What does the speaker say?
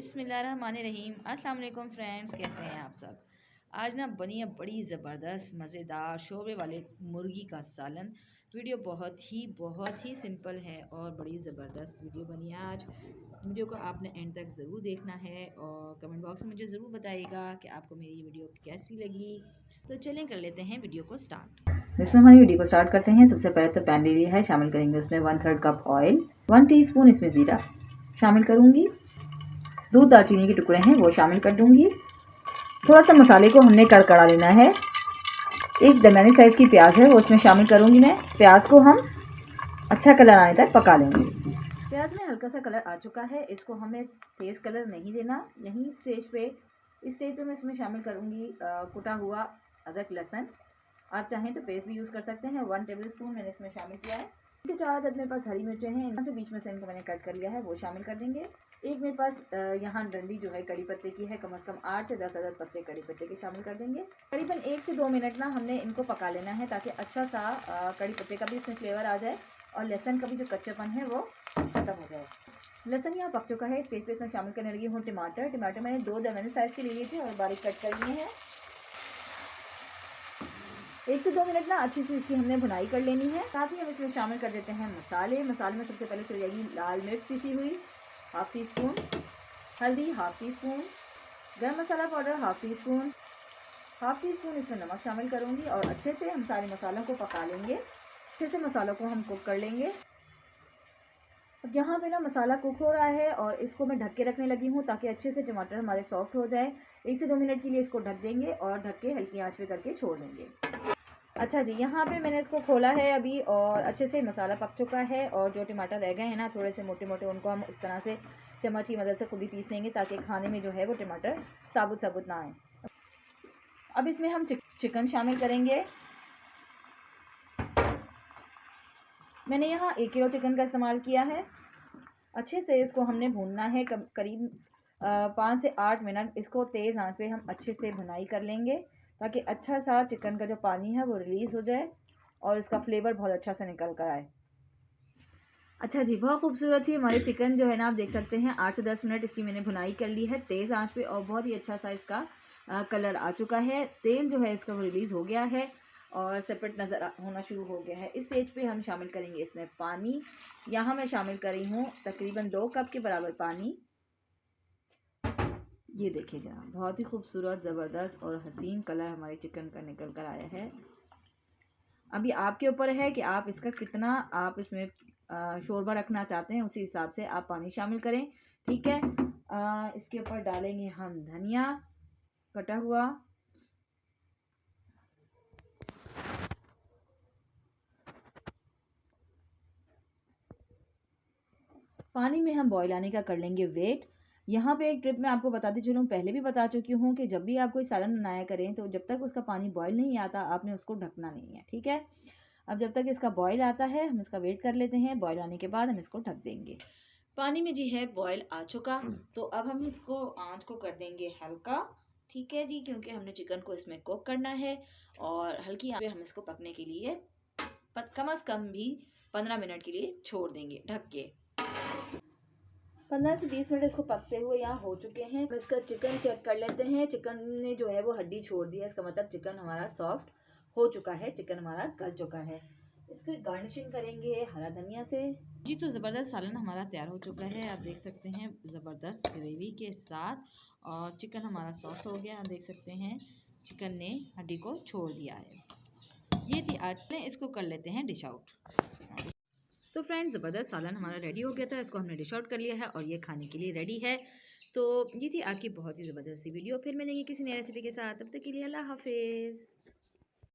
बिस्मिल्लाहिर्रहमानिर्रहीम। अस्सलाम वालेकुम फ्रेंड्स, कैसे हैं आप सब। आज ना बनी है बड़ी ज़बरदस्त मज़ेदार शोरबे वाले मुर्गी का सालन। वीडियो बहुत ही सिंपल है और बड़ी ज़बरदस्त वीडियो बनी है आज। वीडियो को आपने एंड तक ज़रूर देखना है और कमेंट बॉक्स में मुझे ज़रूर बताइएगा कि आपको मेरी ये वीडियो कैसी लगी। तो चलें कर लेते हैं वीडियो को स्टार्ट। इसमें हमारी वीडियो को स्टार्ट करते हैं। सबसे पहले तो पैन ले लिया है, शामिल करेंगे उसमें 1/3 कप ऑयल, 1 टीस्पून इसमें ज़ीरा शामिल करूंगी, 2 दालचीनी के टुकड़े हैं वो शामिल कर दूंगी। थोड़ा सा मसाले को हमने कड़कड़ा लेना है। एक दरमियानी साइज़ की प्याज है वो उसमें शामिल करूंगी मैं। प्याज को हम अच्छा कलर आने तक पका लेंगे। प्याज में हल्का सा कलर आ चुका है, इसको हमें तेज़ कलर नहीं देना। यहीं इस स्टेज पे मैं इसमें शामिल करूंगी कुटा हुआ अदरक लहसुन। आप चाहें तो पेस्ट भी यूज़ कर सकते हैं। 1 टेबलस्पून मैंने इसमें शामिल किया है। 4 अदद मेरे पास हरी मिर्चें हैं, इनमें से बीच में से इनको मैंने कट कर लिया है, वो शामिल कर देंगे। एक मेरे पास यहाँ डंडी जो है कड़ी पत्ते की है, कम से कम 8 से 10 अदद पत्ते कड़ी पत्ते के शामिल कर देंगे। करीबन 1 से 2 मिनट ना हमने इनको पका लेना है ताकि अच्छा सा कड़ी पत्ते का भी इसमें फ्लेवर आ जाए और लहसुन का भी जो कच्चापन है वो खत्म हो जाए। लहसुन यहाँ पक चुका है। इस स्टेज पे इसमें शामिल करने लगी हूँ टमाटर मैंने 2 दरमियाने साइज़ के लिए थे और बारीक कट कर लिए हैं। 1 से 2 मिनट ना अच्छी सी इसकी हमने भुनाई कर लेनी है। साथ ही हम इसमें शामिल कर देते हैं मसाले में सबसे पहले चली जाएगी लाल मिर्च पिसी हुई 1/2 टीस्पून, हल्दी 1/2 टीस्पून, गरम मसाला पाउडर 1/2 टीस्पून, 1/2 टीस्पून इसमें नमक शामिल करूंगी और अच्छे से हम सारे मसालों को पका लेंगे। अच्छे से मसालों को हम कुक कर लेंगे। अब यहाँ पे ना मसाला कुक हो रहा है और इसको मैं ढक के रखने लगी हूँ ताकि अच्छे से टमाटर हमारे सॉफ्ट हो जाए। 1 से 2 मिनट के लिए इसको ढक देंगे और ढक के हल्की आंच पे करके छोड़ देंगे। अच्छा जी, यहाँ पे मैंने इसको खोला है अभी और अच्छे से मसाला पक चुका है और जो टमाटर रह गए हैं ना थोड़े से मोटे मोटे, उनको हम इस तरह से चम्मच की मदद से खुद ही पीस लेंगे ताकि खाने में जो है वो टमाटर साबुत ना आए। अब इसमें हम चिकन शामिल करेंगे। मैंने यहाँ 1 किलो चिकन का इस्तेमाल किया है। अच्छे से इसको हमने भूनना है, करीब 5 से 8 मिनट इसको तेज़ आंच पे हम अच्छे से भुनाई कर लेंगे ताकि अच्छा सा चिकन का जो पानी है वो रिलीज़ हो जाए और इसका फ्लेवर बहुत अच्छा से निकल कर आए। अच्छा जी, बहुत खूबसूरत सी हमारे चिकन जो है ना आप देख सकते हैं 8 से 10 मिनट इसकी मैंने भुनाई कर ली है तेज़ आंच पे और बहुत ही अच्छा सा इसका कलर आ चुका है। तेल जो है इसका वो रिलीज़ हो गया है और सेपरेट नज़र होना शुरू हो गया है। इस स्टेज पे हम शामिल करेंगे इसमें पानी। यहाँ मैं शामिल करी हूँ तकरीबन 2 कप के बराबर पानी। ये देखिए जनाब, बहुत ही खूबसूरत ज़बरदस्त और हसीन कलर हमारे चिकन का निकल कर आया है। अभी आपके ऊपर है कि आप इसका कितना आप इसमें शोरबा रखना चाहते हैं, उसी हिसाब से आप पानी शामिल करें। ठीक है। इसके ऊपर डालेंगे हम धनिया कटा हुआ, पानी में हम बॉईल आने का कर लेंगे वेट। यहाँ पे एक ट्रिप मैं आपको बताती चलूँ, पहले भी बता चुकी हूँ कि जब भी आप कोई सालन बनाया करें तो जब तक उसका पानी बॉईल नहीं आता आपने उसको ढकना नहीं है। ठीक है। अब जब तक इसका बॉईल आता है हम इसका वेट कर लेते हैं। बॉईल आने के बाद हम इसको ढक देंगे। पानी में जी है बॉईल आ चुका, तो अब हम इसको आंच को कर देंगे हल्का। ठीक है जी, क्योंकि हमने चिकन को इसमें कुक करना है और हल्की आंच पे हम इसको पकने के लिए कम से कम भी 15 मिनट के लिए छोड़ देंगे ढक के। 15 से 20 मिनट इसको पकते हुए यहाँ हो चुके हैं। हम इसका चिकन चेक कर लेते हैं। चिकन ने जो है वो हड्डी छोड़ दी है, इसका मतलब चिकन हमारा सॉफ्ट हो चुका है, चिकन हमारा गल चुका है। इसकी गार्निशिंग करेंगे हरा धनिया से। जी, तो ज़बरदस्त सालन हमारा तैयार हो चुका है। आप देख सकते हैं ज़बरदस्त ग्रेवी के साथ और चिकन हमारा सॉफ्ट हो गया। आप देख सकते हैं चिकन ने हड्डी को छोड़ दिया है। ये थी आज में, इसको कर लेते हैं डिश आउट। तो फ्रेंड्स, ज़बरदस्त सालन हमारा रेडी हो गया था, इसको हमने डिश आउट कर लिया है और ये खाने के लिए रेडी है। तो ये थी आज की बहुत ही ज़बरदस्त सी वीडियो। फिर मिलेंगे किसी नई रेसिपी के साथ, तब तक के लिए अल्लाह हाफिज़।